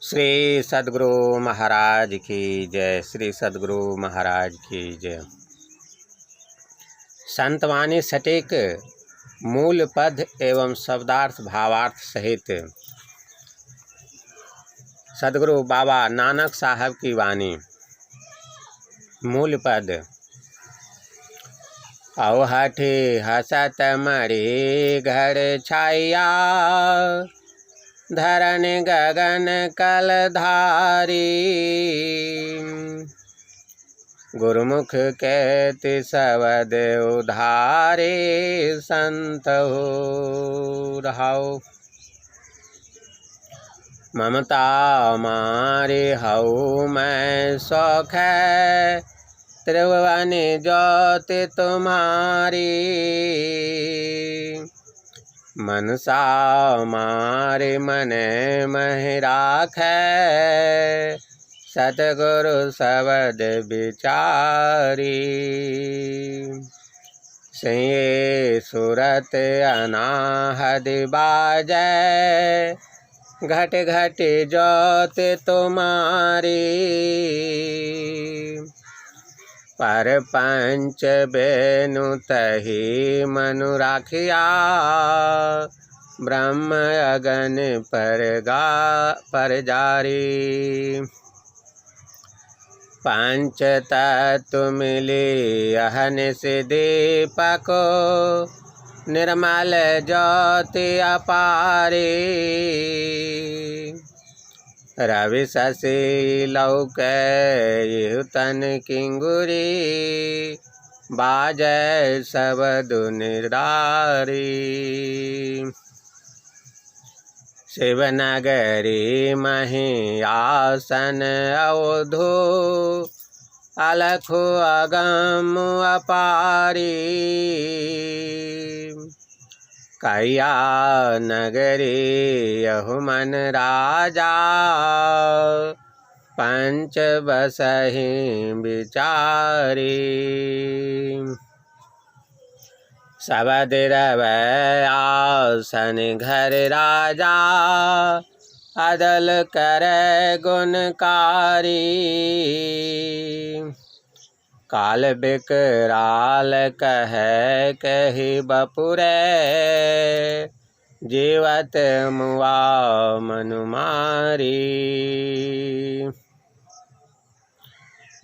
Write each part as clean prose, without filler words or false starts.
श्री सद्गुरु महाराज की जय। श्री सद्गुरु महाराज की जय। संतवाणी सटीक मूल पद एवं शब्दार्थ भावार्थ सहित सद्गुरु बाबा नानक साहब की वाणी। मूल पद। औहठी हसत मरी घर छाया, धरन गगन कलधारी। गुरुमुख कहति शब्द उधारे, संत हो रहाओ। ममता मारे हऊ मैं सौख, त्रिभुवन ज्योति तुम्हारी। मनसा मारे मन मह राखै, सतगुरु शब्द विचारी। सिंह सुरत अनाहद बाजै, घट घट ज्योति तुम्हारी। पर पंच बेनु तही मनु राखिया, ब्रह्म अगन पर जारी। पंच तत्व मिली अहनिश दीपको, निर्मल ज्योति अपारी। रवि शशि लौकै इहु तन किंगुरी, बाजै शब्द निरारी। शिवनगरी मही आसन अवधो, अलखु अगम अपारी। कैया नगरी यहु मन राजा, पंच बसहि विचारी। शब्द रवै आसन घर राजा, अदल करे गुणकारी। काल बिकराल कहे कही बपुरे, जीवत मुआ मनु मारी।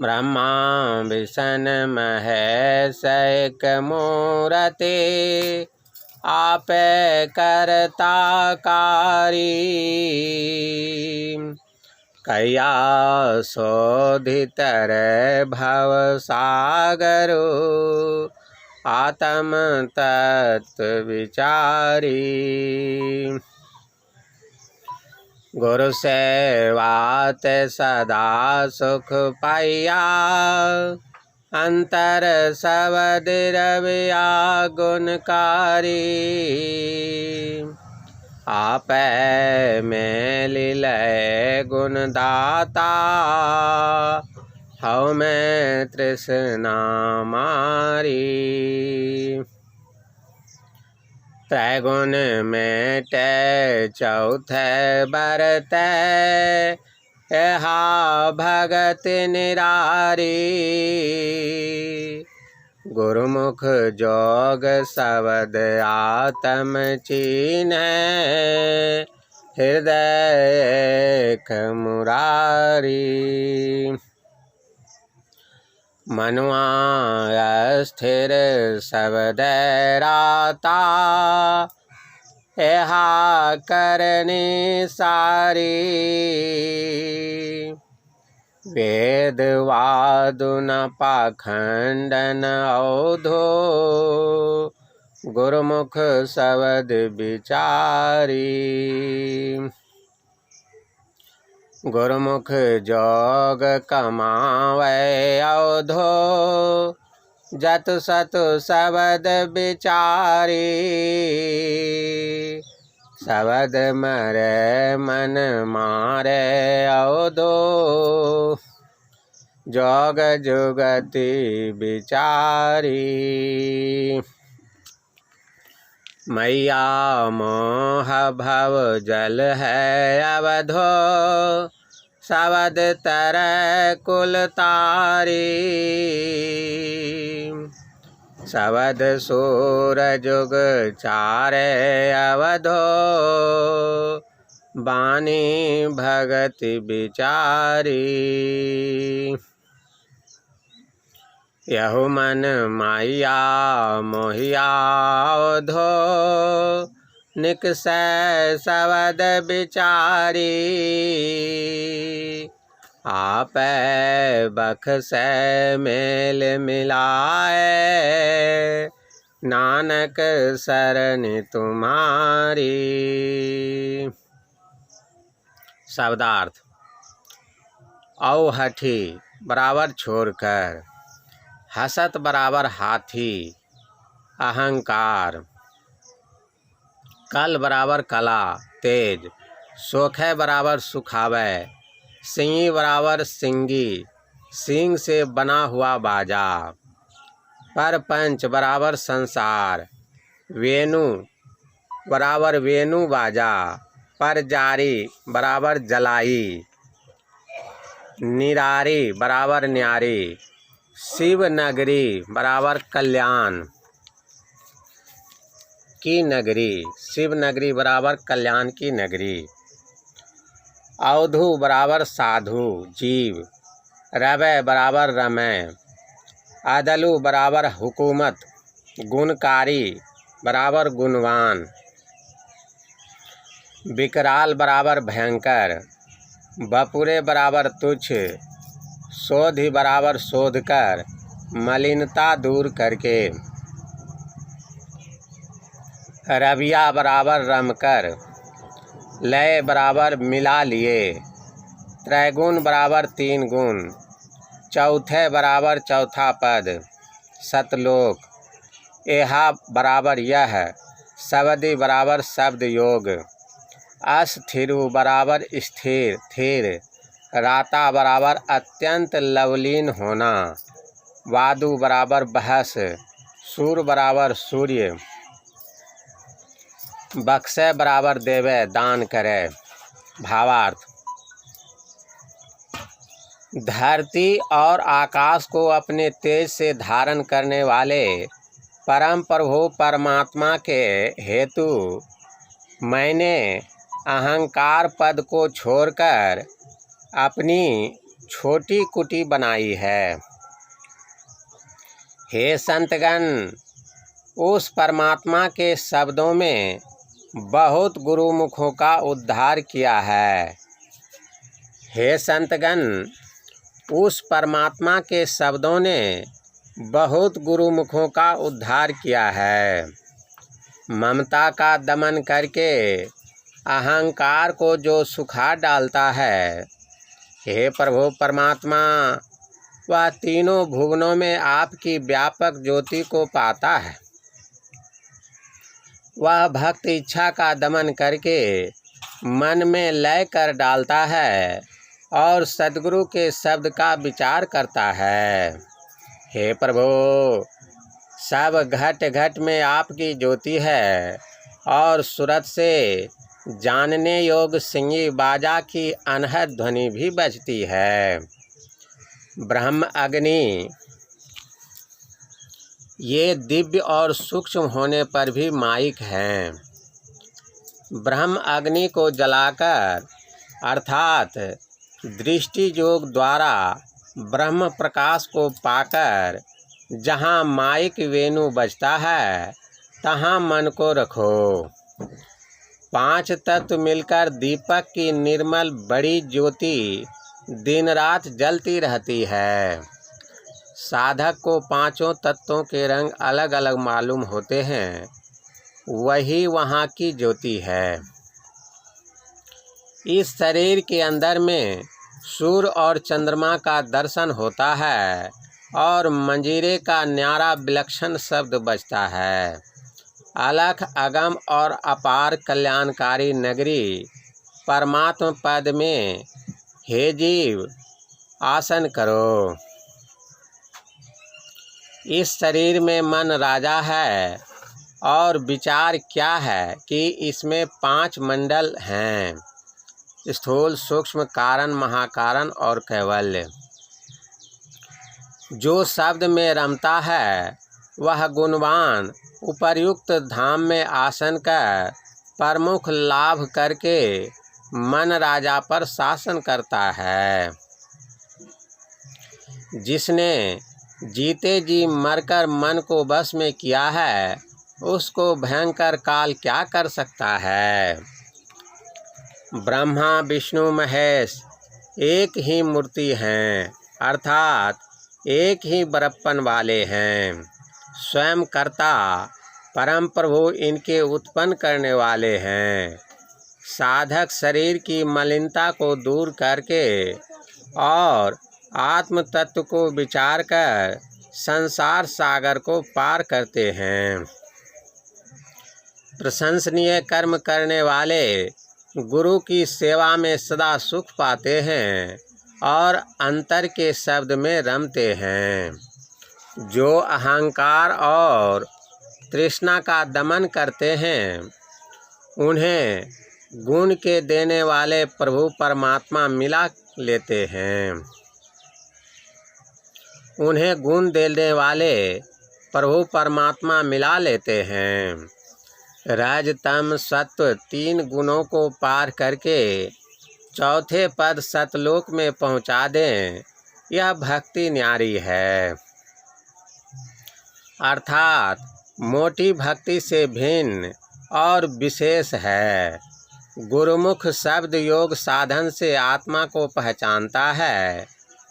ब्रह्मा विष्णु महेश एक मूरति, आपे करता कारी। कैया शोधितर भव सागरो, आत्म तत्व विचारी। गुरु सेवात सदा सुख पाइया, अंतर शब्द रविया गुणकारी। आपै में लीलय गुणदाता, हऊ में तृष्णा मारी। त्रैगुण मेटे चौथे बरतै, एहा भगत निरारी। गुरुमुख जोग शब्द आत्म चीन्है, हृदय एक मुरारी। मनुआ स्थिर शब्द राता, एहा करनी सारी। वेद वादु न पाखंडन अवधो, गुरुमुख शब्द विचारी। गुरुमुख जोग कमावै अवधो, जतु सतु शब्द विचारी। शब्द मरे मन मारे अवधो, जोग जुगति विचारी। मैया मोह भव जल है अवधो, शबद तरह कुल तारी। शबद सूर जुग चारे अवधो, बानी भगत बिचारी। यहु मन माया मोहिया धो, निकसै शबद बिचारी। आपै बख्सै मेल मिलाए, नानक शरण तुम्हारी। शब्दार्थ। औहठी बराबर छोड़कर, हसत बराबर हाथी अहंकार, कल बराबर कला तेज, सोखे बराबर सुखावे, सिंगी बराबर सिंगी सींग से बना हुआ बाजा, परपंच बराबर संसार, वेणु बराबर वेणु बाजा, पर जारी बराबर जलाई, निरारी बराबर न्यारी, शिव नगरी बराबर कल्याण की नगरी, शिव नगरी बराबर कल्याण की नगरी। अवधू बराबर साधु जीव, रवै बराबर रमय, अदलु बराबर हुकूमत, गुणकारी बराबर गुणवान, विकराल बराबर भयंकर, बपुरे बराबर तुच्छ, शोधि बराबर शोध कर, मलिनता दूर करके, रविया बराबर रमकर, लय बराबर मिला लिए, त्रैगुण बराबर तीन गुण, चौथे बराबर चौथा पद, सतलोक, एहा बराबर यह, शबदी बराबर शब्द योग, अस्थिरु बराबर स्थिर थिर, राता बराबर अत्यंत लवलीन होना, वादु बराबर बहस, सूर बराबर सूर्य, बख्शे बराबर देवे दान करे। भावार्थ। धरती और आकाश को अपने तेज से धारण करने वाले परम प्रभु परमात्मा के हेतु मैंने अहंकार पद को छोड़कर अपनी छोटी कुटी बनाई है। हे संतगण, उस परमात्मा के शब्दों में बहुत गुरुमुखों का उद्धार किया है। हे संतगण, उस परमात्मा के शब्दों ने बहुत गुरुमुखों का उद्धार किया है। ममता का दमन करके अहंकार को जो सुखा डालता है, हे प्रभु परमात्मा, वह तीनों भुवनों में आपकी व्यापक ज्योति को पाता है। वह भक्त इच्छा का दमन करके मन में लय कर डालता है और सद्गुरु के शब्द का विचार करता है। हे प्रभु, सब घट घट में आपकी ज्योति है और सूरत से जानने योग सिंगी बाजा की अनहद ध्वनि भी बजती है। ब्रह्म अग्नि ये दिव्य और सूक्ष्म होने पर भी माइक हैं। ब्रह्म अग्नि को जलाकर अर्थात दृष्टि योग द्वारा ब्रह्म प्रकाश को पाकर जहाँ माइक वेणु बजता है तहाँ मन को रखो। 5 तत्व मिलकर दीपक की निर्मल बड़ी ज्योति दिन रात जलती रहती है। साधक को 5 तत्वों के रंग अलग अलग मालूम होते हैं, वही वहाँ की ज्योति है। इस शरीर के अंदर में सूर्य और चंद्रमा का दर्शन होता है और मंजीरे का न्यारा विलक्षण शब्द बजता है। अलख अगम और अपार कल्याणकारी नगरी परमात्म पद में हे जीव आसन करो। इस शरीर में मन राजा है और विचार क्या है कि इसमें 5 मंडल हैं: स्थूल, सूक्ष्म, कारण, महाकारण और कैवल्य। जो शब्द में रमता है वह गुणवान उपर्युक्त धाम में आसन कर प्रमुख लाभ करके मन राजा पर शासन करता है। जिसने जीते जी मरकर मन को वश में किया है उसको भयंकर काल क्या कर सकता है। ब्रह्मा विष्णु महेश एक ही मूर्ति हैं, अर्थात एक ही बड़प्पन वाले हैं। स्वयं कर्ता परम प्रभु इनके उत्पन्न करने वाले हैं। साधक शरीर की मलिनता को दूर करके और आत्म तत्व को विचार कर संसार सागर को पार करते हैं। प्रशंसनीय कर्म करने वाले गुरु की सेवा में सदा सुख पाते हैं और अंतर के शब्द में रमते हैं। जो अहंकार और तृष्णा का दमन करते हैं उन्हें गुण के देने वाले प्रभु परमात्मा मिला लेते हैं। उन्हें गुण देने वाले प्रभु परमात्मा मिला लेते हैं। रज तम सत्व 3 गुणों को पार करके चौथे पद सतलोक में पहुंचा दें, यह भक्ति न्यारी है। अर्थात मोटी भक्ति से भिन्न और विशेष है। गुरुमुख शब्द योग साधन से आत्मा को पहचानता है।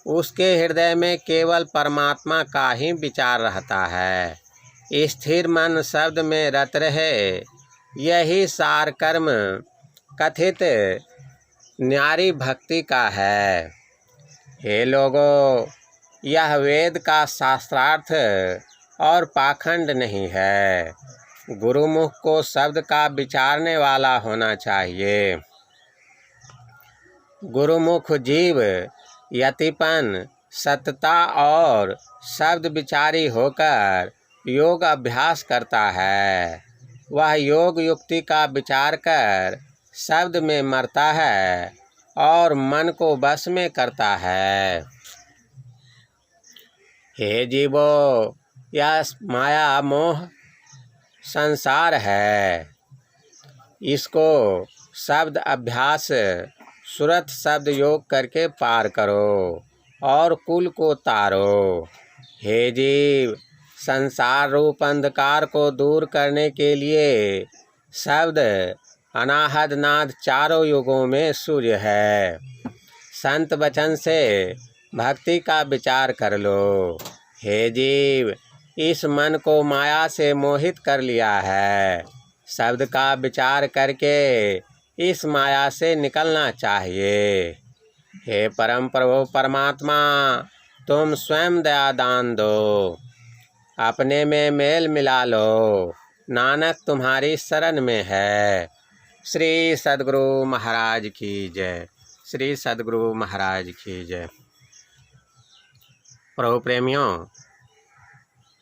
उसके हृदय में केवल परमात्मा का ही विचार रहता है। स्थिर मन शब्द में रत रहे, यही सार कर्म कथित न्यारी भक्ति का है। हे लोगों, यह वेद का शास्त्रार्थ और पाखंड नहीं है। गुरुमुख को शब्द का विचारने वाला होना चाहिए। गुरुमुख जीव यतिपन, सतता और शब्द विचारी होकर योग अभ्यास करता है। वह योग युक्ति का विचार कर शब्द में मरता है और मन को वश में करता है। हे जीवो, यह माया मोह संसार है। इसको शब्द अभ्यास सुरत शब्द योग करके पार करो और कुल को तारो। हे जीव, संसार रूप अंधकार को दूर करने के लिए शब्द अनाहद नाद चारों युगों में सूर्य है। संत वचन से भक्ति का विचार कर लो। हे जीव, इस मन को माया से मोहित कर लिया है। शब्द का विचार करके इस माया से निकलना चाहिए। हे परम प्रभु परमात्मा, तुम स्वयं दया दान दो। अपने में मेल मिला लो। नानक तुम्हारी शरण में है। श्री सद्गुरु महाराज की जय। श्री सद्गुरु महाराज की जय। प्रभु प्रेमियों,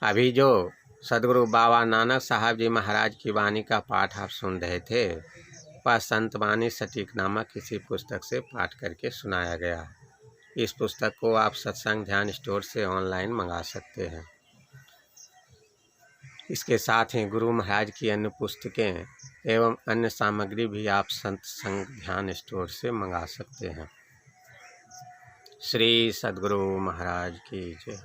अभी जो सद्गुरु बाबा नानक साहब जी महाराज की वाणी का पाठ आप सुन रहे थे वह संत वाणी सटीक नामक किसी पुस्तक से पाठ करके सुनाया गया। इस पुस्तक को आप सत्संग ध्यान स्टोर से ऑनलाइन मंगा सकते हैं। इसके साथ ही गुरु महाराज की अन्य पुस्तकें एवं अन्य सामग्री भी आप सत्संग ध्यान स्टोर से मंगा सकते हैं। श्री सद्गुरु महाराज की जय।